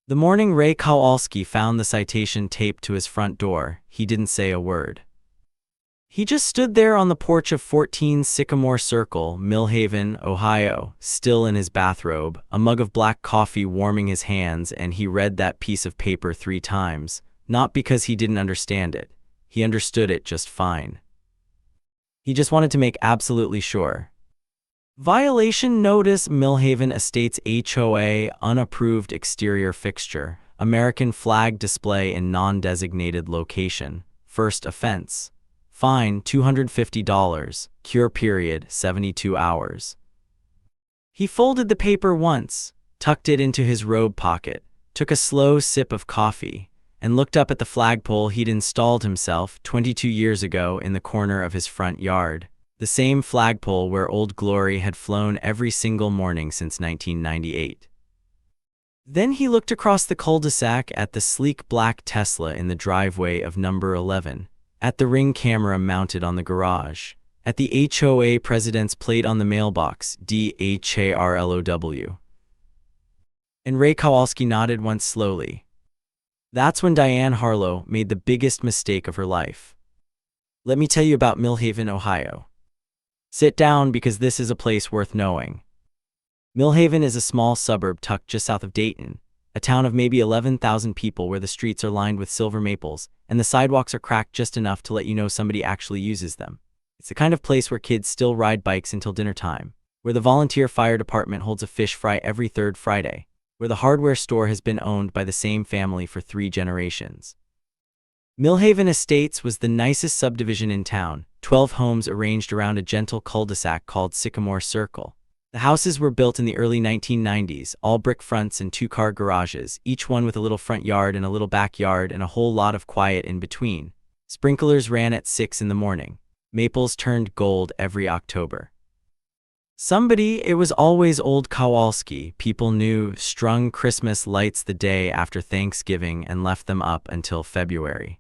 The morning Ray Kowalski found the citation taped to his front door, he didn't say a word. He just stood there on the porch of 14 Sycamore Circle, Millhaven, Ohio, still in his bathrobe, a mug of black coffee warming his hands, and he read that piece of paper 3 times, not because he didn't understand it. He understood it just fine. He just wanted to make absolutely sure. Violation notice: Millhaven Estates HOA, unapproved exterior fixture, American flag display in non-designated location, first offense. Fine $250, cure period 72 hours. He folded the paper once, tucked it into his robe pocket, took a slow sip of coffee, and looked up at the flagpole he'd installed himself 22 years ago in the corner of his front yard, the same flagpole where Old Glory had flown every single morning since 1998. Then he looked across the cul-de-sac at the sleek black Tesla in the driveway of number 11, at the Ring camera mounted on the garage, at the HOA president's plate on the mailbox, DHARLOW. And Ray Kowalski nodded once slowly. That's when Diane Harlow made the biggest mistake of her life. Let me tell you about Millhaven, Ohio. Sit down, because this is a place worth knowing. Millhaven is a small suburb tucked just south of Dayton, a town of maybe 11,000 people where the streets are lined with silver maples, and the sidewalks are cracked just enough to let you know somebody actually uses them. It's the kind of place where kids still ride bikes until dinner time, where the volunteer fire department holds a fish fry every 3rd Friday, where the hardware store has been owned by the same family for 3 generations. Millhaven Estates was the nicest subdivision in town, 12 homes arranged around a gentle cul-de-sac called Sycamore Circle. The houses were built in the early 1990s, all brick fronts and 2-car garages, each one with a little front yard and a little backyard and a whole lot of quiet in between. Sprinklers ran at 6 in the morning. Maples turned gold every October. It was always Old Kowalski, people knew, strung Christmas lights the day after Thanksgiving and left them up until February.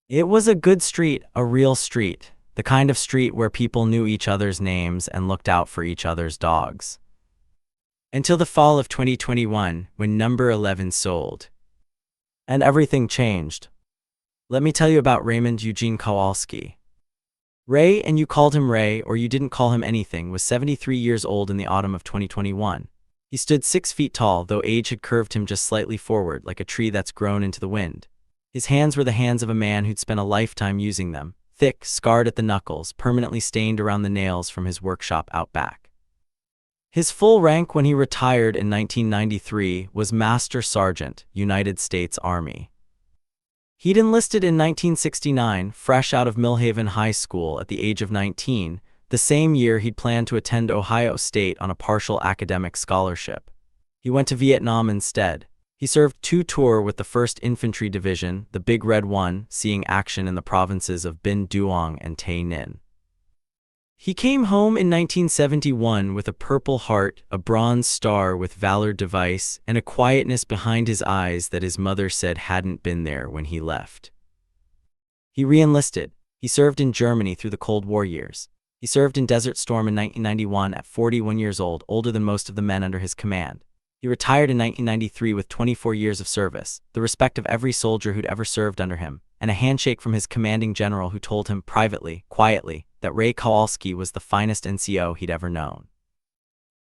It was a good street, a real street. The kind of street where people knew each other's names and looked out for each other's dogs. Until the fall of 2021, when number 11 sold. And everything changed. Let me tell you about Raymond Eugene Kowalski. Ray, and you called him Ray or you didn't call him anything, was 73 years old in the autumn of 2021. He stood 6 feet tall, though age had curved him just slightly forward, like a tree that's grown into the wind. His hands were the hands of a man who'd spent a lifetime using them. Thick, scarred at the knuckles, permanently stained around the nails from his workshop out back. His full rank when he retired in 1993 was Master Sergeant, United States Army. He'd enlisted in 1969, fresh out of Millhaven High School at the age of 19, the same year he'd planned to attend Ohio State on a partial academic scholarship. He went to Vietnam instead. He served 2 tours with the 1st Infantry Division, the Big Red One, seeing action in the provinces of Binh Duong and Tay Ninh. He came home in 1971 with a Purple Heart, a Bronze Star with Valor device, and a quietness behind his eyes that his mother said hadn't been there when he left. He re-enlisted. He served in Germany through the Cold War years. He served in Desert Storm in 1991 at 41 years old, older than most of the men under his command. He retired in 1993 with 24 years of service, the respect of every soldier who'd ever served under him, and a handshake from his commanding general who told him privately, quietly, that Ray Kowalski was the finest NCO he'd ever known.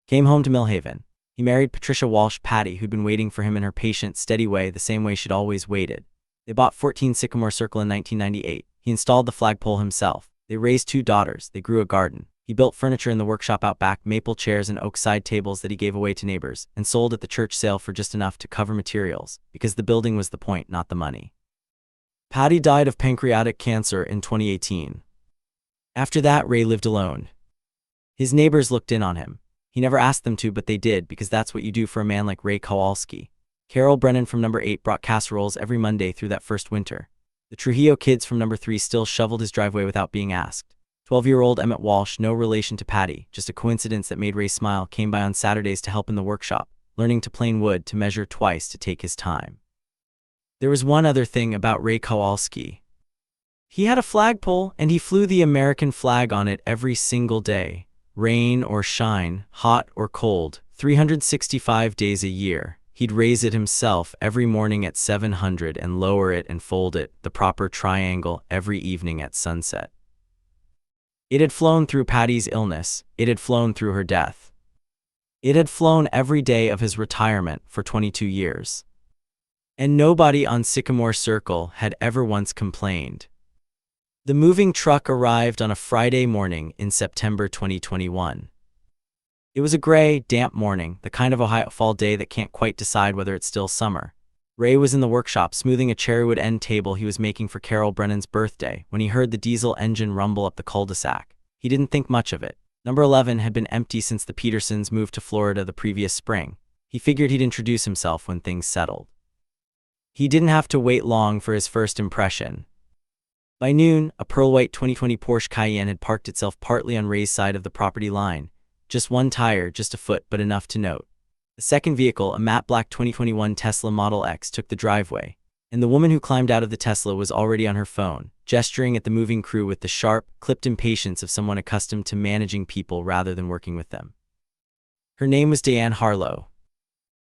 Came home to Millhaven. He married Patricia Walsh Patty, who'd been waiting for him in her patient, steady way, the same way she'd always waited. They bought 14 Sycamore Circle in 1998. He installed the flagpole himself. They raised 2 daughters. They grew a garden. He built furniture in the workshop out back, maple chairs and oak side tables that he gave away to neighbors, and sold at the church sale for just enough to cover materials, because the building was the point, not the money. Patty died of pancreatic cancer in 2018. After that, Ray lived alone. His neighbors looked in on him. He never asked them to, but they did, because that's what you do for a man like Ray Kowalski. Carol Brennan from number 8 brought casseroles every Monday through that first winter. The Trujillo kids from number 3 still shoveled his driveway without being asked. 12-year-old Emmett Walsh, no relation to Patty, just a coincidence that made Ray smile, came by on Saturdays to help in the workshop, learning to plane wood, to measure twice, to take his time. There was one other thing about Ray Kowalski. He had a flagpole, and he flew the American flag on it every single day. Rain or shine, hot or cold, 365 days a year. He'd raise it himself every morning at 700 and lower it and fold it, the proper triangle, every evening at sunset. It had flown through Patty's illness. It had flown through her death. It had flown every day of his retirement for 22 years. And nobody on Sycamore Circle had ever once complained. The moving truck arrived on a Friday morning in September 2021. It was a gray, damp morning, the kind of Ohio fall day that can't quite decide whether it's still summer. Ray was in the workshop smoothing a cherrywood end table he was making for Carol Brennan's birthday when he heard the diesel engine rumble up the cul-de-sac. He didn't think much of it. Number 11 had been empty since the Petersons moved to Florida the previous spring. He figured he'd introduce himself when things settled. He didn't have to wait long for his first impression. By noon, a pearl-white 2020 Porsche Cayenne had parked itself partly on Ray's side of the property line. Just one tire, just a foot, but enough to note. The second vehicle, a matte black 2021 Tesla Model X, took the driveway, and the woman who climbed out of the Tesla was already on her phone, gesturing at the moving crew with the sharp, clipped impatience of someone accustomed to managing people rather than working with them. Her name was Diane Harlow,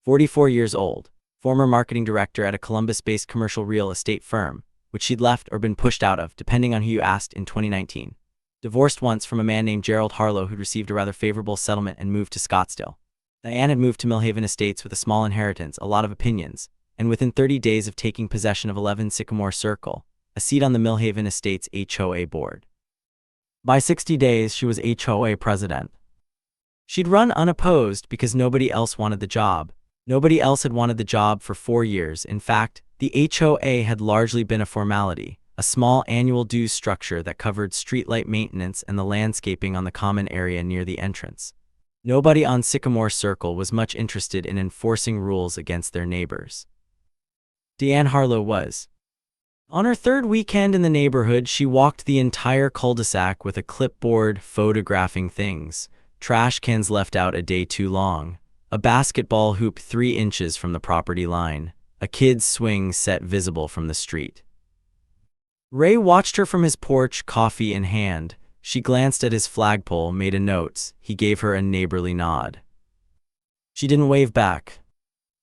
44 years old, former marketing director at a Columbus-based commercial real estate firm, which she'd left or been pushed out of, depending on who you asked, in 2019. Divorced once from a man named Gerald Harlow who'd received a rather favorable settlement and moved to Scottsdale. Diane had moved to Millhaven Estates with a small inheritance, a lot of opinions, and within 30 days of taking possession of 11 Sycamore Circle, a seat on the Millhaven Estates HOA board. By 60 days, she was HOA president. She'd run unopposed because nobody else wanted the job. Nobody else had wanted the job for 4 years. In fact, the HOA had largely been a formality, a small annual dues structure that covered streetlight maintenance and the landscaping on the common area near the entrance. Nobody on Sycamore Circle was much interested in enforcing rules against their neighbors. Diane Harlow was. On her third weekend in the neighborhood, she walked the entire cul-de-sac with a clipboard photographing things, trash cans left out a day too long, a basketball hoop 3 inches from the property line, a kid's swing set visible from the street. Ray watched her from his porch, coffee in hand. She glanced at his flagpole, made a note. He gave her a neighborly nod. She didn't wave back.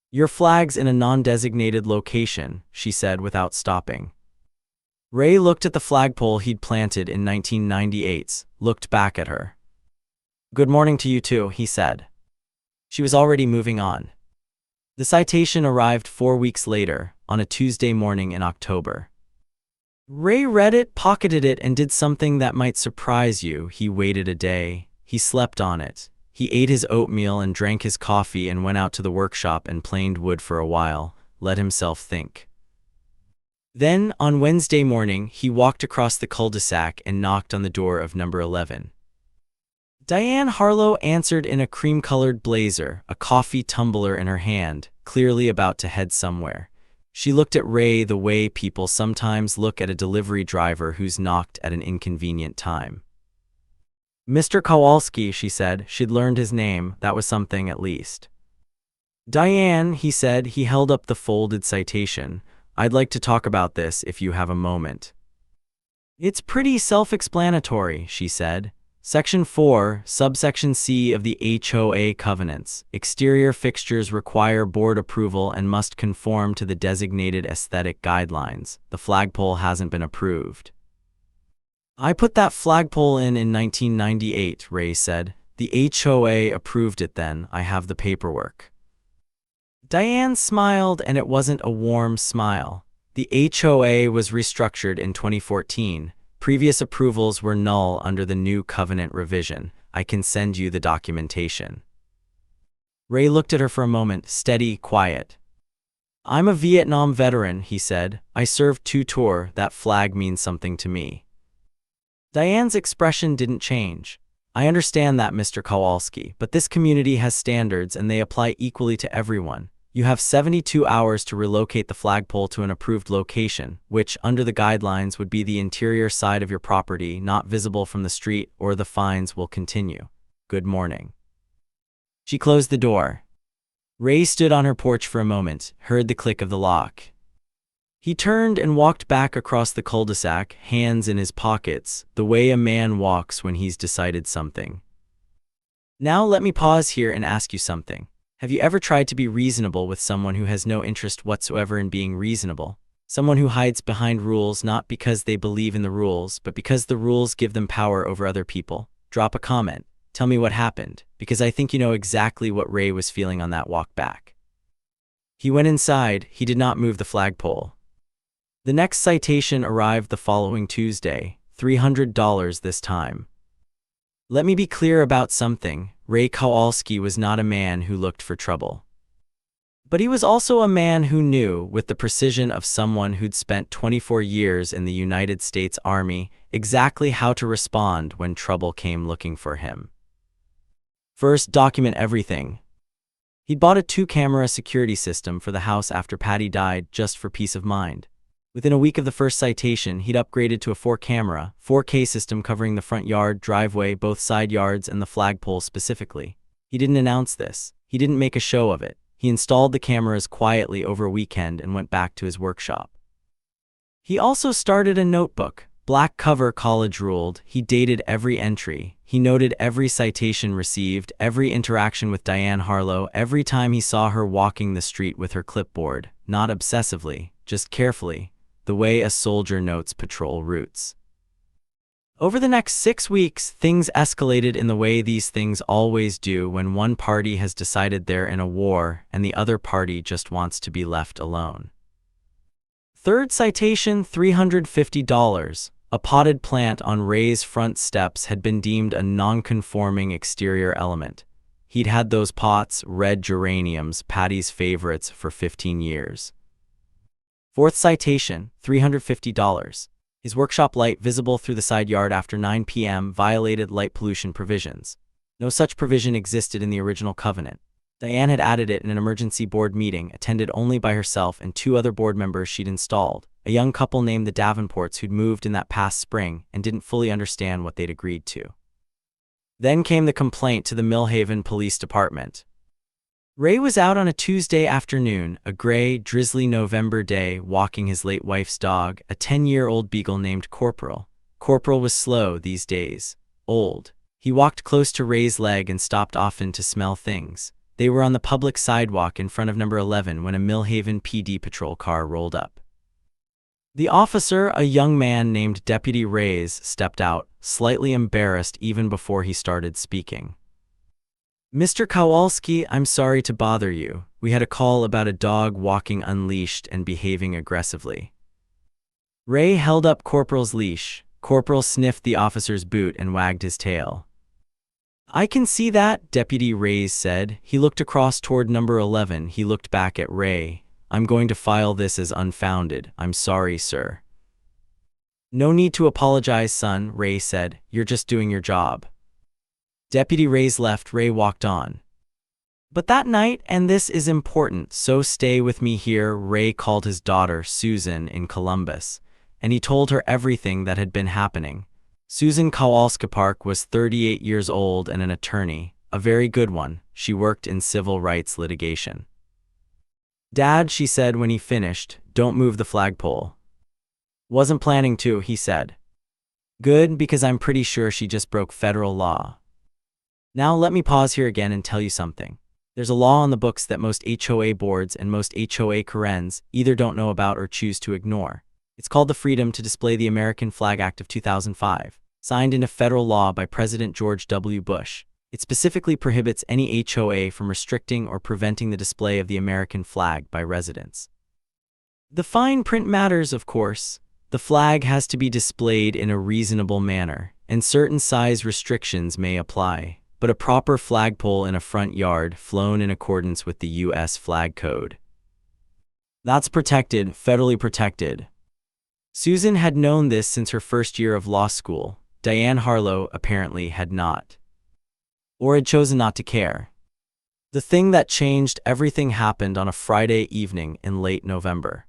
"Your flag's in a non-designated location," she said without stopping. Ray looked at the flagpole he'd planted in 1998, looked back at her. "Good morning to you too," he said. She was already moving on. The citation arrived 4 weeks later, on a Tuesday morning in October. Ray read it, pocketed it, and did something that might surprise you. He waited a day. He slept on it. He ate his oatmeal and drank his coffee and went out to the workshop and planed wood for a while, let himself think. Then, on Wednesday morning, he walked across the cul-de-sac and knocked on the door of number 11. Diane Harlow answered in a cream-colored blazer, a coffee tumbler in her hand, clearly about to head somewhere. She looked at Ray the way people sometimes look at a delivery driver who's knocked at an inconvenient time. "Mr. Kowalski," she said. She'd learned his name. That was something, at least. "Diane," he said. He held up the folded citation. "I'd like to talk about this if you have a moment." "It's pretty self-explanatory," she said. Section 4, subsection C of the HOA covenants. Exterior fixtures require board approval and must conform to the designated aesthetic guidelines. The flagpole hasn't been approved. "I put that flagpole in 1998, Ray said. "The HOA approved it then. I have the paperwork." Diane smiled, and it wasn't a warm smile. The HOA was restructured in 2014. Previous approvals were null under the new covenant revision. "I can send you the documentation." Ray looked at her for a moment, steady, quiet. "I'm a Vietnam veteran," he said. "I served 2 tours. That flag means something to me." Diane's expression didn't change. "I understand that, Mr. Kowalski, but this community has standards and they apply equally to everyone. You have 72 hours to relocate the flagpole to an approved location, which, under the guidelines, would be the interior side of your property, not visible from the street, or the fines will continue. Good morning." She closed the door. Ray stood on her porch for a moment, heard the click of the lock. He turned and walked back across the cul-de-sac, hands in his pockets, the way a man walks when he's decided something. "Now let me pause here and ask you something. Have you ever tried to be reasonable with someone who has no interest whatsoever in being reasonable? Someone who hides behind rules not because they believe in the rules, but because the rules give them power over other people? Drop a comment. Tell me what happened, because I think you know exactly what Ray was feeling on that walk back. He went inside. He did not move the flagpole. The next citation arrived the following Tuesday, $300 this time. Let me be clear about something. Ray Kowalski was not a man who looked for trouble. But he was also a man who knew, with the precision of someone who'd spent 24 years in the United States Army, exactly how to respond when trouble came looking for him. First, document everything. He'd bought a 2-camera security system for the house after Patty died, just for peace of mind. Within a week of the first citation, he'd upgraded to a 4-camera, 4K system covering the front yard, driveway, both side yards, and the flagpole specifically. He didn't announce this. He didn't make a show of it. He installed the cameras quietly over a weekend and went back to his workshop. He also started a notebook. Black cover, college ruled. He dated every entry. He noted every citation received, every interaction with Diane Harlow, every time he saw her walking the street with her clipboard, not obsessively, just carefully, the way a soldier notes patrol routes. Over the next 6 weeks, things escalated in the way these things always do when one party has decided they're in a war and the other party just wants to be left alone. Third citation, $350. A potted plant on Ray's front steps had been deemed a non-conforming exterior element. He'd had those pots, red geraniums, Patty's favorites, for 15 years. Fourth citation, $350. His workshop light visible through the side yard after 9 p.m. violated light pollution provisions. No such provision existed in the original covenant. Diane had added it in an emergency board meeting attended only by herself and 2 other board members she'd installed, a young couple named the Davenports who'd moved in that past spring and didn't fully understand what they'd agreed to. Then came the complaint to the Millhaven Police Department. Ray was out on a Tuesday afternoon, a gray, drizzly November day, walking his late wife's dog, a 10-year-old beagle named Corporal. Corporal was slow these days. Old. He walked close to Ray's leg and stopped often to smell things. They were on the public sidewalk in front of number 11 when a Millhaven PD patrol car rolled up. The officer, a young man named Deputy Reyes, stepped out, slightly embarrassed even before he started speaking. Mr. Kowalski, I'm sorry to bother you. We had a call about a dog walking unleashed and behaving aggressively. Ray held up Corporal's leash. Corporal sniffed the officer's boot and wagged his tail. I can see that, Deputy Reyes said. He looked across toward number 11. He looked back at Ray. I'm going to file this as unfounded. I'm sorry, sir. No need to apologize, son, Ray said. You're just doing your job. Deputy Reyes left. Ray walked on. But that night, and this is important, so stay with me here, Ray called his daughter, Susan, in Columbus, and he told her everything that had been happening. Susan Kowalski was 38 years old and an attorney, a very good one. She worked in civil rights litigation. Dad, she said when he finished, don't move the flagpole. Wasn't planning to, he said. Good, because I'm pretty sure she just broke federal law. Now let me pause here again and tell you something. There's a law on the books that most HOA boards and most HOA Karens either don't know about or choose to ignore. It's called the Freedom to Display the American Flag Act of 2005, signed into federal law by President George W. Bush. It specifically prohibits any HOA from restricting or preventing the display of the American flag by residents. The fine print matters, of course. The flag has to be displayed in a reasonable manner, and certain size restrictions may apply, but a proper flagpole in a front yard flown in accordance with the U.S. Flag Code. That's protected, federally protected. Susan had known this since her first year of law school. Diane Harlow apparently had not. Or had chosen not to care. The thing that changed everything happened on a Friday evening in late November.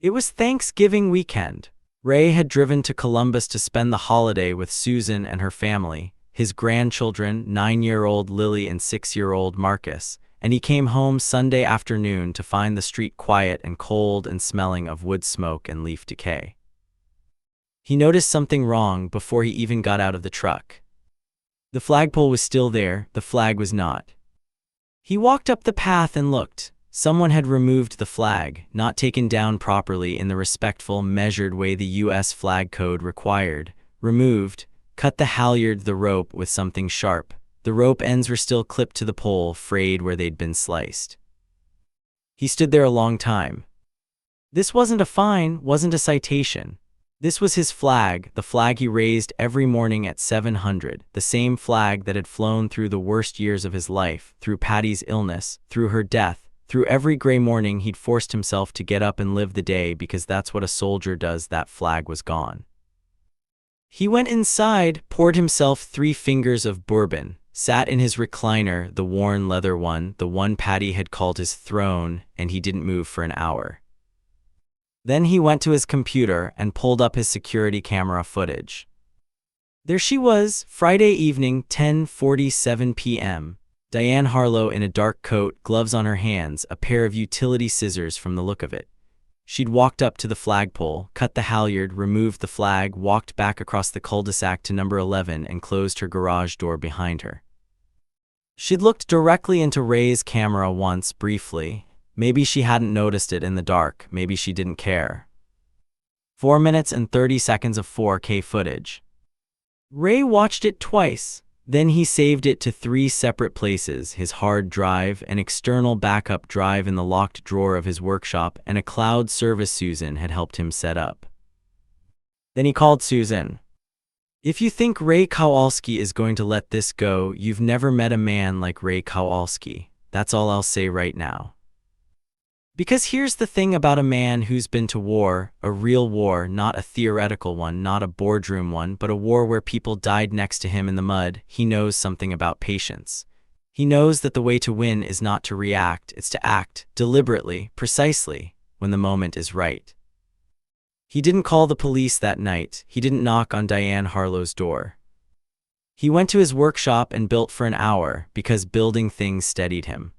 It was Thanksgiving weekend. Ray had driven to Columbus to spend the holiday with Susan and her family, his grandchildren, 9-year-old Lily and 6-year-old Marcus, and he came home Sunday afternoon to find the street quiet and cold and smelling of wood smoke and leaf decay. He noticed something wrong before he even got out of the truck. The flagpole was still there, the flag was not. He walked up the path and looked. Someone had removed the flag, not taken down properly in the respectful, measured way the U.S. flag code required. Removed, cut the halyard, the rope, with something sharp. The rope ends were still clipped to the pole, frayed where they'd been sliced. He stood there a long time. This wasn't a fine, wasn't a citation. This was his flag, the flag he raised every morning at 700, the same flag that had flown through the worst years of his life, through Patty's illness, through her death, through every gray morning he'd forced himself to get up and live the day because that's what a soldier does. That flag was gone. He went inside, poured himself 3 fingers of bourbon, sat in his recliner, the worn leather one, the one Patty had called his throne, and he didn't move for an hour. Then he went to his computer and pulled up his security camera footage. There she was, Friday evening, 10:47 p.m. Diane Harlow in a dark coat, gloves on her hands, a pair of utility scissors from the look of it. She'd walked up to the flagpole, cut the halyard, removed the flag, walked back across the cul-de-sac to number 11 and closed her garage door behind her. She'd looked directly into Ray's camera once, briefly. Maybe she hadn't noticed it in the dark, maybe she didn't care. 4 minutes and 30 seconds of 4K footage. Ray watched it twice. Then he saved it to 3 separate places: his hard drive, an external backup drive in the locked drawer of his workshop, and a cloud service Susan had helped him set up. Then he called Susan. If you think Ray Kowalski is going to let this go, you've never met a man like Ray Kowalski. That's all I'll say right now. Because here's the thing about a man who's been to war, a real war, not a theoretical one, not a boardroom one, but a war where people died next to him in the mud. He knows something about patience. He knows that the way to win is not to react, it's to act, deliberately, precisely, when the moment is right. He didn't call the police that night. He didn't knock on Diane Harlow's door. He went to his workshop and built for an hour, because building things steadied him.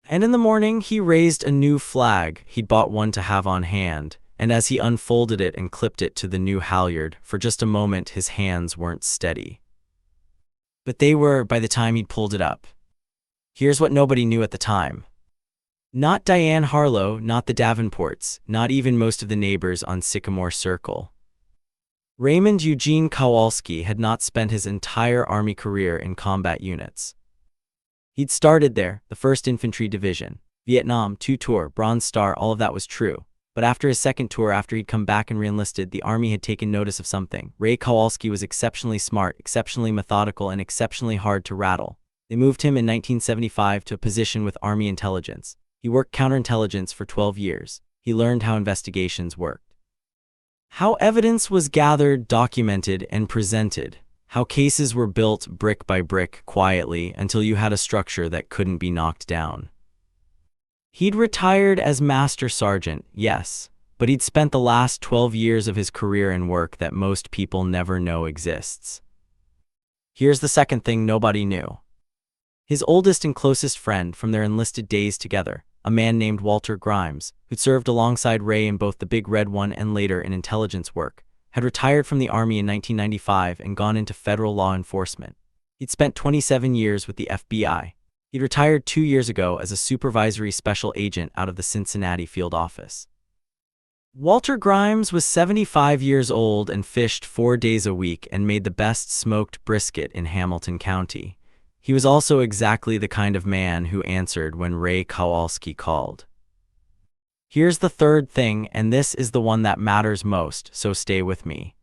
And in the morning, he raised a new flag. He'd bought one to have on hand, and as he unfolded it and clipped it to the new halyard, for just a moment his hands weren't steady. But they were by the time he'd pulled it up. Here's what nobody knew at the time. Not Diane Harlow, not the Davenports, not even most of the neighbors on Sycamore Circle. Raymond Eugene Kowalski had not spent his entire Army career in combat units. He'd started there, the 1st Infantry Division, Vietnam, 2 tour, Bronze Star, all of that was true. But after his 2nd tour, after he'd come back and re-enlisted, the Army had taken notice of something. Ray Kowalski was exceptionally smart, exceptionally methodical, and exceptionally hard to rattle. They moved him in 1975 to a position with Army intelligence. He worked counterintelligence for 12 years. He learned how investigations worked, how evidence was gathered, documented, and presented, how cases were built brick by brick, quietly, until you had a structure that couldn't be knocked down. He'd retired as Master Sergeant, yes, but he'd spent the last 12 years of his career in work that most people never know exists. Here's the second thing nobody knew. His oldest and closest friend from their enlisted days together, a man named Walter Grimes, who'd served alongside Ray in both the Big Red One and later in intelligence work, had retired from the Army in 1995 and gone into federal law enforcement. He'd spent 27 years with the FBI. He'd retired 2 years ago as a supervisory special agent out of the Cincinnati field office. Walter Grimes was 75 years old and fished 4 days a week and made the best smoked brisket in Hamilton County. He was also exactly the kind of man who answered when Ray Kowalski called. Here's the third thing, and this is the one that matters most, so stay with me.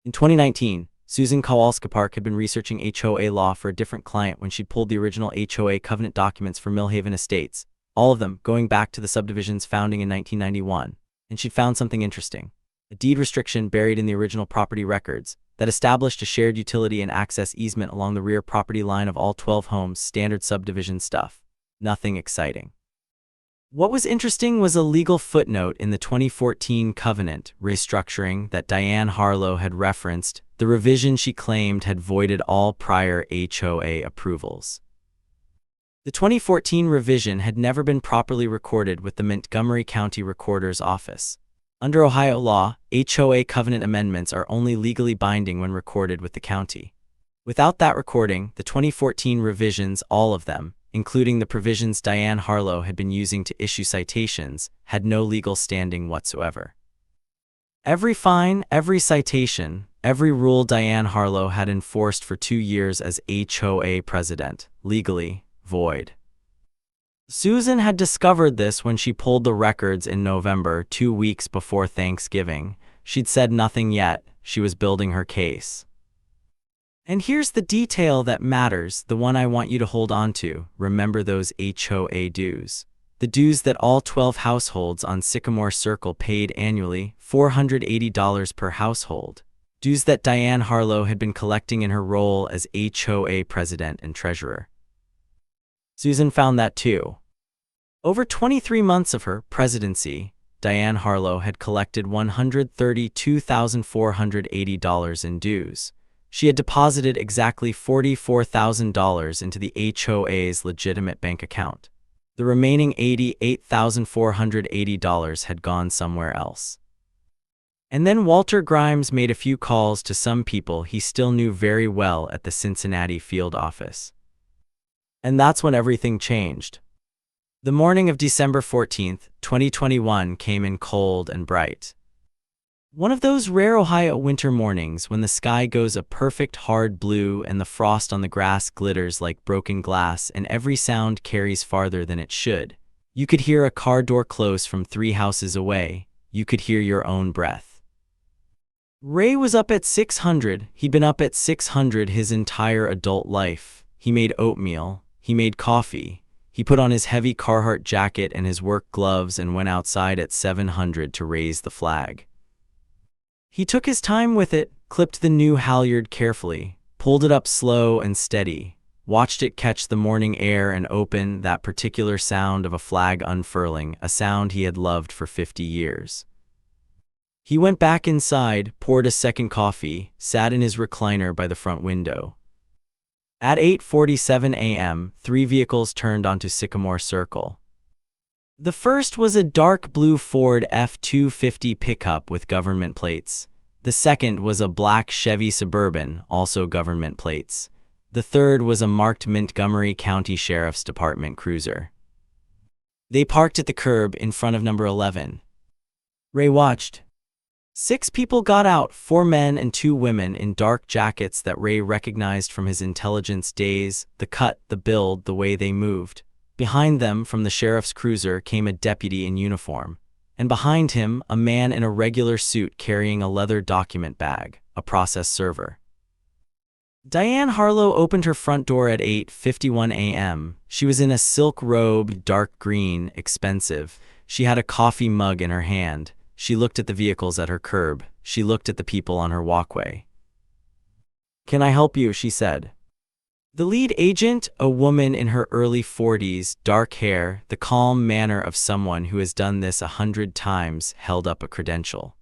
In 2019, Susan Kowalski Park had been researching HOA law for a different client when she'd pulled the original HOA covenant documents for Millhaven Estates, all of them going back to the subdivision's founding in 1991, and she'd found something interesting. A deed restriction buried in the original property records that established a shared utility and access easement along the rear property line of all 12 homes, standard subdivision stuff. Nothing exciting. What was interesting was a legal footnote in the 2014 covenant restructuring that Diane Harlow had referenced. The revision she claimed had voided all prior HOA approvals. The 2014 revision had never been properly recorded with the Montgomery County Recorder's Office. Under Ohio law, HOA covenant amendments are only legally binding when recorded with the county. Without that recording, the 2014 revisions, all of them, including the provisions Diane Harlow had been using to issue citations, had no legal standing whatsoever. Every fine, every citation, every rule Diane Harlow had enforced for 2 years as HOA president, legally void. Susan had discovered this when she pulled the records in November, 2 weeks before Thanksgiving. She'd said nothing yet. She was building her case. And here's the detail that matters, the one I want you to hold on to. Remember those HOA dues. The dues that all 12 households on Sycamore Circle paid annually, $480 per household. Dues that Diane Harlow had been collecting in her role as HOA president and treasurer. Susan found that too. Over 23 months of her presidency, Diane Harlow had collected $132,480 in dues. She had deposited exactly $44,000 into the HOA's legitimate bank account. The remaining $88,480 had gone somewhere else. And then Walter Grimes made a few calls to some people he still knew very well at the Cincinnati field office. And that's when everything changed. The morning of December 14, 2021 came in cold and bright. One of those rare Ohio winter mornings when the sky goes a perfect hard blue and the frost on the grass glitters like broken glass and every sound carries farther than it should. You could hear a car door close from 3 houses away. You could hear your own breath. Ray was up at 600. He'd been up at 600 his entire adult life. He made oatmeal. He made coffee. He put on his heavy Carhartt jacket and his work gloves and went outside at 700 to raise the flag. He took his time with it, clipped the new halyard carefully, pulled it up slow and steady, watched it catch the morning air and open, that particular sound of a flag unfurling, a sound he had loved for 50 years. He went back inside, poured a second coffee, sat in his recliner by the front window. At 8:47 a.m., 3 vehicles turned onto Sycamore Circle. The first was a dark blue Ford F-250 pickup with government plates. The second was a black Chevy Suburban, also government plates. The third was a marked Montgomery County Sheriff's Department cruiser. They parked at the curb in front of number 11. Ray watched. 6 people got out, 4 men and 2 women in dark jackets that Ray recognized from his intelligence days, the cut, the build, the way they moved. Behind them, from the sheriff's cruiser, came a deputy in uniform. And behind him, a man in a regular suit carrying a leather document bag, a process server. Diane Harlow opened her front door at 8:51 a.m. She was in a silk robe, dark green, expensive. She had a coffee mug in her hand. She looked at the vehicles at her curb. She looked at the people on her walkway. "Can I help you?" she said. The lead agent, a woman in her early 40s, dark hair, the calm manner of someone who has done this 100 times, held up a credential.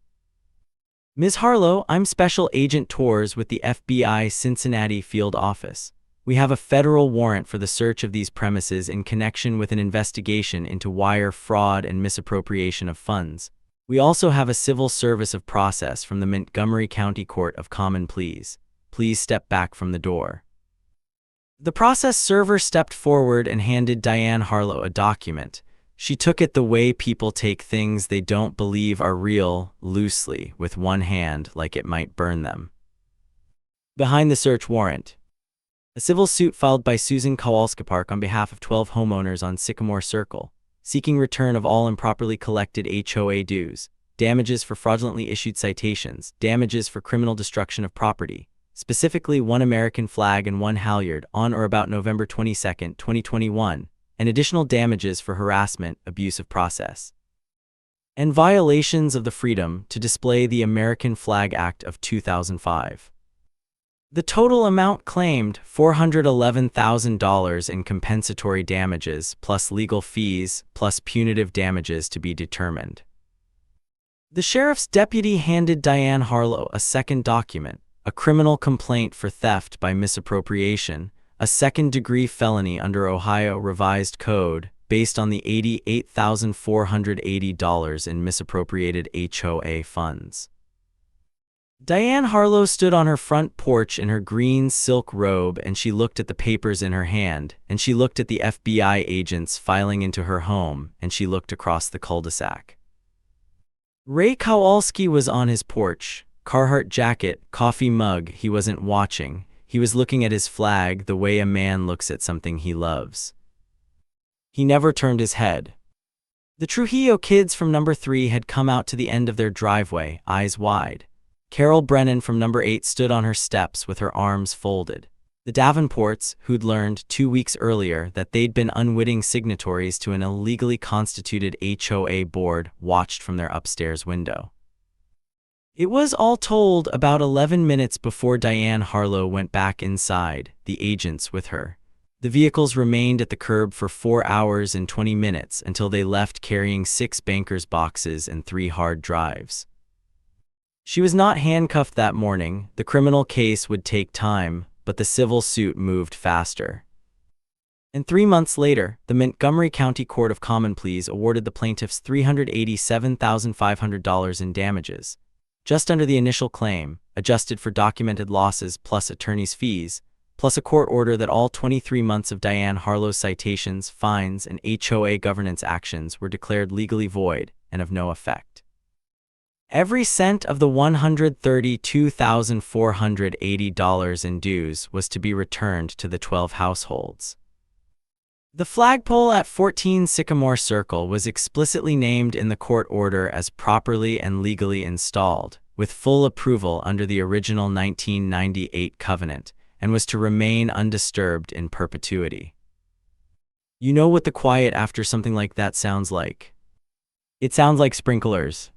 "Ms. Harlow, I'm Special Agent Torres with the FBI Cincinnati field office. We have a federal warrant for the search of these premises in connection with an investigation into wire fraud and misappropriation of funds. We also have a civil service of process from the Montgomery County Court of Common Pleas. Please step back from the door." The process server stepped forward and handed Diane Harlow a document. She took it the way people take things they don't believe are real, loosely, with one hand, like it might burn them. Behind the search warrant. A civil suit filed by Susan Kowalski on behalf of 12 homeowners on Sycamore Circle, seeking return of all improperly collected HOA dues, damages for fraudulently issued citations, damages for criminal destruction of property, specifically 1 American flag and 1 halyard on or about November 22, 2021, and additional damages for harassment, abuse of process, and violations of the Freedom to Display the American Flag Act of 2005. The total amount claimed, $411,000 in compensatory damages, plus legal fees, plus punitive damages to be determined. The sheriff's deputy handed Diane Harlow a second document, a criminal complaint for theft by misappropriation, a second-degree felony under Ohio Revised Code, based on the $88,480 in misappropriated HOA funds. Diane Harlow stood on her front porch in her green silk robe, and she looked at the papers in her hand, and she looked at the FBI agents filing into her home, and she looked across the cul-de-sac. Ray Kowalski was on his porch, Carhartt jacket, coffee mug. He wasn't watching. He was looking at his flag the way a man looks at something he loves. He never turned his head. The Trujillo kids from number 3 had come out to the end of their driveway, eyes wide. Carol Brennan from number 8 stood on her steps with her arms folded. The Davenports, who'd learned 2 weeks earlier that they'd been unwitting signatories to an illegally constituted HOA board, watched from their upstairs window. It was all told about 11 minutes before Diane Harlow went back inside, the agents with her. The vehicles remained at the curb for 4 hours and 20 minutes until they left carrying 6 bankers' boxes and 3 hard drives. She was not handcuffed that morning. The criminal case would take time, but the civil suit moved faster. And 3 months later, the Montgomery County Court of Common Pleas awarded the plaintiffs $387,500 in damages, just under the initial claim, adjusted for documented losses plus attorney's fees, plus a court order that all 23 months of Diane Harlow's citations, fines, and HOA governance actions were declared legally void and of no effect. Every cent of the $132,480 in dues was to be returned to the 12 households. The flagpole at 14 Sycamore Circle was explicitly named in the court order as properly and legally installed, with full approval under the original 1998 covenant, and was to remain undisturbed in perpetuity. You know what the quiet after something like that sounds like? It sounds like sprinklers.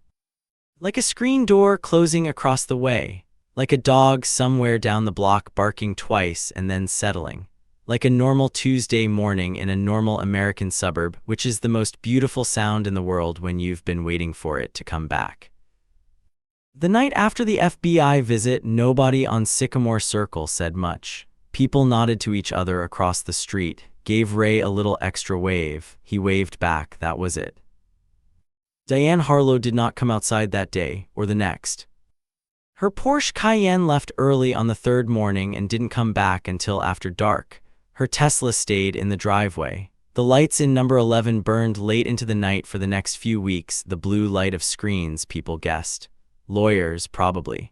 Like a screen door closing across the way, like a dog somewhere down the block barking twice and then settling, like a normal Tuesday morning in a normal American suburb, which is the most beautiful sound in the world when you've been waiting for it to come back. The night after the FBI visit, nobody on Sycamore Circle said much. People nodded to each other across the street, gave Ray a little extra wave. He waved back, that was it. Diane Harlow did not come outside that day, or the next. Her Porsche Cayenne left early on the 3rd morning and didn't come back until after dark. Her Tesla stayed in the driveway. The lights in number 11 burned late into the night for the next few weeks, the blue light of screens, people guessed. Lawyers, probably.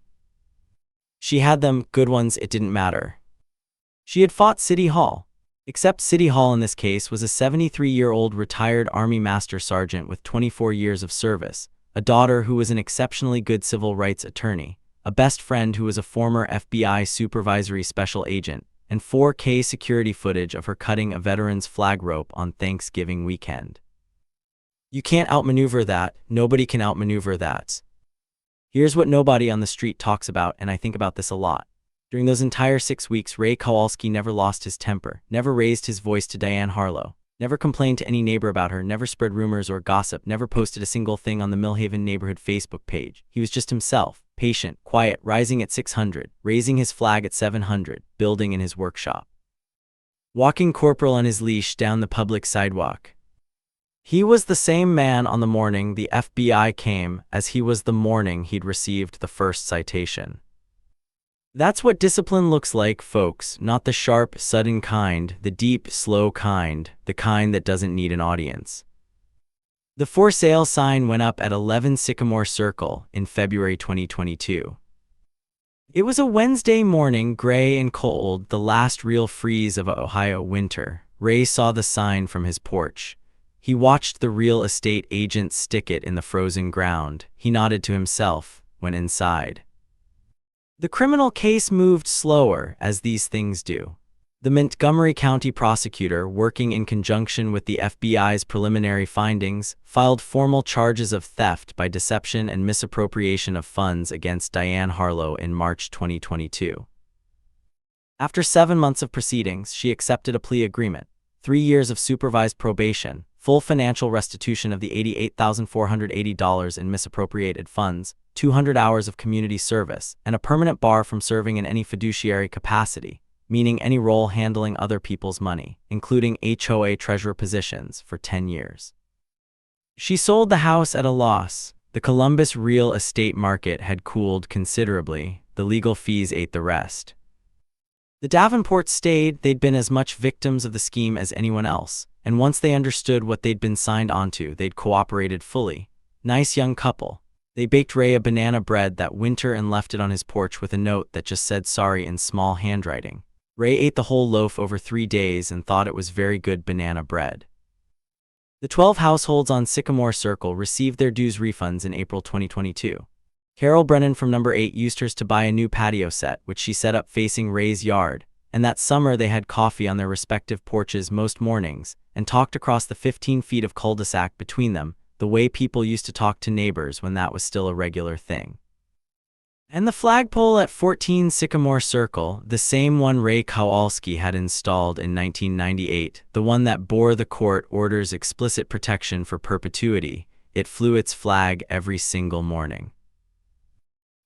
She had them, good ones, it didn't matter. She had fought City Hall. Except City Hall in this case was a 73-year-old retired Army Master Sergeant with 24 years of service, a daughter who was an exceptionally good civil rights attorney, a best friend who was a former FBI supervisory special agent, and 4K security footage of her cutting a veteran's flag rope on Thanksgiving weekend. You can't outmaneuver that. Nobody can outmaneuver that. Here's what nobody on the street talks about, and I think about this a lot. During those entire 6 weeks, Ray Kowalski never lost his temper, never raised his voice to Diane Harlow, never complained to any neighbor about her, never spread rumors or gossip, never posted a single thing on the Millhaven neighborhood Facebook page. He was just himself, patient, quiet, rising at 600, raising his flag at 700, building in his workshop. Walking corporal on his leash down the public sidewalk. He was the same man on the morning the FBI came as he was the morning he'd received the first citation. That's what discipline looks like, folks, not the sharp, sudden kind, the deep, slow kind, the kind that doesn't need an audience. The for sale sign went up at 11 Sycamore Circle in February 2022. It was a Wednesday morning, gray and cold, the last real freeze of a Ohio winter. Ray saw the sign from his porch. He watched the real estate agent stick it in the frozen ground. He nodded to himself, went inside. The criminal case moved slower, as these things do. The Montgomery County prosecutor, working in conjunction with the FBI's preliminary findings, filed formal charges of theft by deception and misappropriation of funds against Diane Harlow in March 2022. After 7 months of proceedings, she accepted a plea agreement, 3 years of supervised probation, full financial restitution of the $88,480 in misappropriated funds, 200 hours of community service, and a permanent bar from serving in any fiduciary capacity, meaning any role handling other people's money, including HOA treasurer positions, for 10 years. She sold the house at a loss. The Columbus real estate market had cooled considerably. The legal fees ate the rest. The Davenports stayed. They'd been as much victims of the scheme as anyone else, and once they understood what they'd been signed onto, they'd cooperated fully. Nice young couple. They baked Ray a banana bread that winter and left it on his porch with a note that just said sorry in small handwriting. Ray ate the whole loaf over 3 days and thought it was very good banana bread. The 12 households on Sycamore Circle received their dues refunds in April 2022. Carol Brennan from number 8 used hers to buy a new patio set, which she set up facing Ray's yard, and that summer they had coffee on their respective porches most mornings and talked across the 15 feet of cul-de-sac between them, the way people used to talk to neighbors when that was still a regular thing. And the flagpole at 14 Sycamore Circle, the same one Ray Kowalski had installed in 1998, the one that bore the court order's explicit protection for perpetuity, it flew its flag every single morning.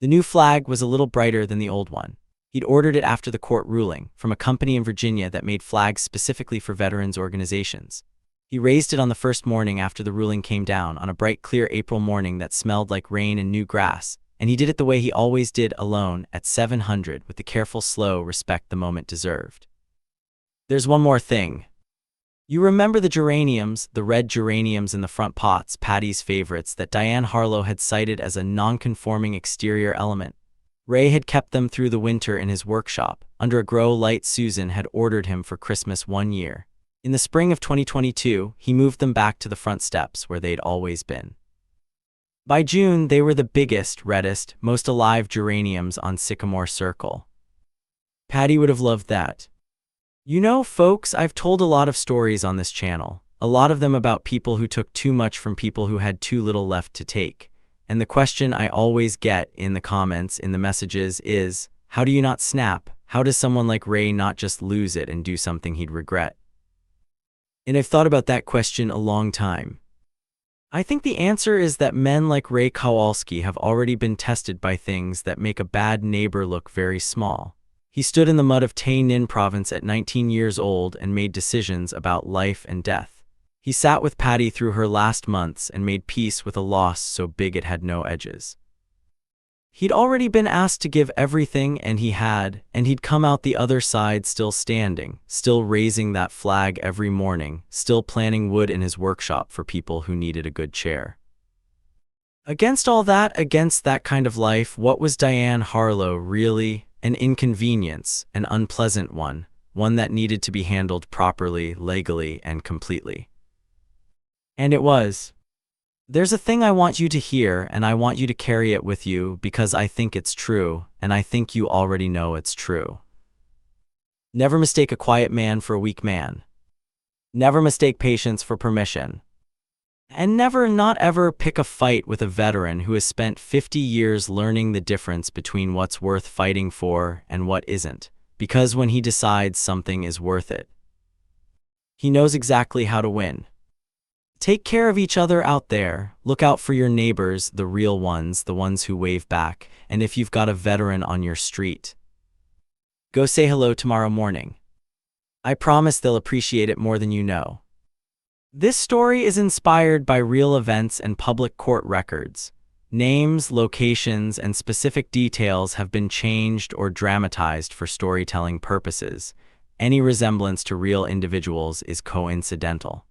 The new flag was a little brighter than the old one. He'd ordered it after the court ruling from a company in Virginia that made flags specifically for veterans organizations. He raised it on the first morning after the ruling came down, on a bright, clear April morning that smelled like rain and new grass, and he did it the way he always did, alone, at 700, with the careful, slow respect the moment deserved. There's one more thing. You remember the geraniums, the red geraniums in the front pots, Patty's favorites, that Diane Harlow had cited as a non-conforming exterior element? Ray had kept them through the winter in his workshop, under a grow light Susan had ordered him for Christmas one year. In the spring of 2022, he moved them back to the front steps where they'd always been. By June, they were the biggest, reddest, most alive geraniums on Sycamore Circle. Patty would have loved that. You know, folks, I've told a lot of stories on this channel, a lot of them about people who took too much from people who had too little left to take. And the question I always get in the comments, in the messages, is, how do you not snap? How does someone like Ray not just lose it and do something he'd regret? And I've thought about that question a long time. I think the answer is that men like Ray Kowalski have already been tested by things that make a bad neighbor look very small. He stood in the mud of Tay Ninh province at 19 years old and made decisions about life and death. He sat with Patty through her last months and made peace with a loss so big it had no edges. He'd already been asked to give everything, and he had, and he'd come out the other side still standing, still raising that flag every morning, still planting wood in his workshop for people who needed a good chair. Against all that, against that kind of life, what was Diane Harlow really? An inconvenience, an unpleasant one that needed to be handled properly, legally, and completely. And it was. There's a thing I want you to hear, and I want you to carry it with you because I think it's true, and I think you already know it's true. Never mistake a quiet man for a weak man. Never mistake patience for permission. And never, not ever, pick a fight with a veteran who has spent 50 years learning the difference between what's worth fighting for and what isn't, because when he decides something is worth it, he knows exactly how to win. Take care of each other out there. Look out for your neighbors, the real ones, the ones who wave back, and if you've got a veteran on your street, go say hello tomorrow morning. I promise they'll appreciate it more than you know. This story is inspired by real events and public court records. Names, locations, and specific details have been changed or dramatized for storytelling purposes. Any resemblance to real individuals is coincidental.